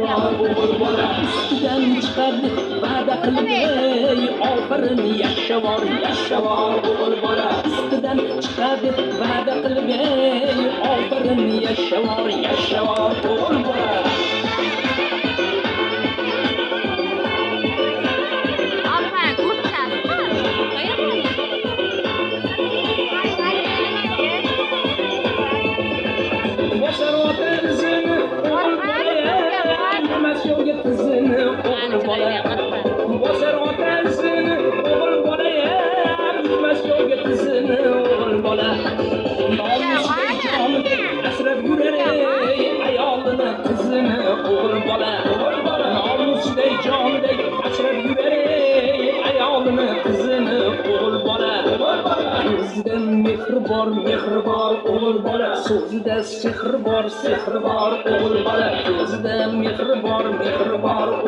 o'g'il bola ustidan chiqadi va'da qilib oxirin yashavor o'g'il bola ustidan chiqadi va'da qilib oxirin yashavor o'g'il bola Bosar otasini o'g'il bolayam yutmas yo'lga tizini o'g'il bola nomusday jonidek asrab yurar ayolini qizini o'g'il bola nomusday jonidek asrab yurar ayolini qizini o'g'il bola ko'zida mehr bor o'g'il bola so'zida sehr bor o'g'il bola ko'zida mehr bor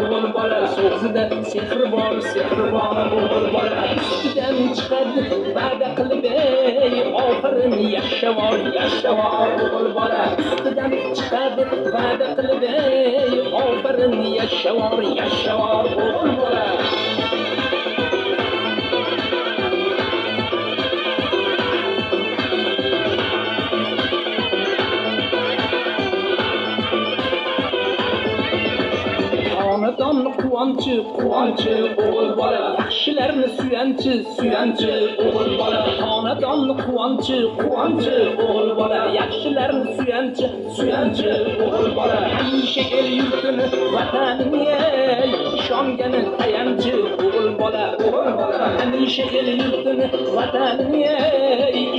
o'g'il bola so'zida sehr bor o'g'il bola ustidan chiqadi va'da qilib oxirin yashavor o'g'il bola ustidan chiqadi va'da qilib oxirin yashavor o'g'il bola xonadonni quvonchi o'g'il bola yaxshilarni suyanchi o'g'il bola xonadonni quvonchi o'g'il bola yaxshilarni suyanchi o'g'il bola hamisha el yurtini vatanini ishongani tayanchi o'g'il bola hamisha el yurtini vatanini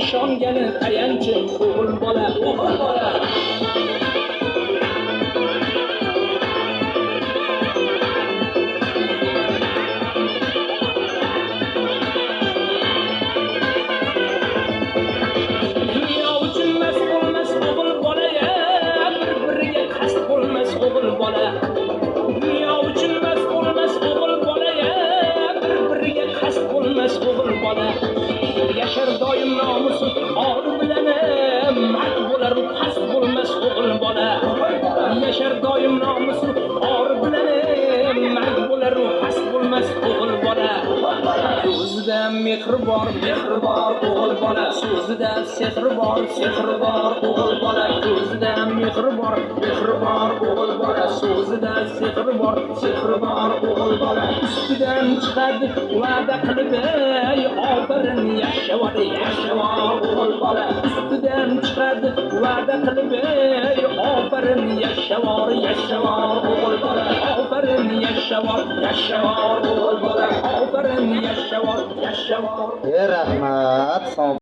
ishongani tayanchi o'g'il bola Dunyo uchun mas bo'lmas o'g'il bola bir-biriga qasd bo'lmas o'g'il bola yashar doim nomusi or bilan mard bo'lar past bo'lmas o'g'il bola yashar doim nomusi or bilan mard bo'lar past bo'lmas o'g'il bola ko'zida mehr bor o'g'il bola so'zida sehr bor o'g'il bola ko'zida mehr bor o'g'il bola so'zida sehr bor o'g'il bola ustidan chiqadi va'da qilib oxirin yashavor o'g'il bola ustidan chiqadi va'da qilib oxirin yashavor o'g'il bola oxirin yashavor o'g'il bola oxirin yashavor rahmat.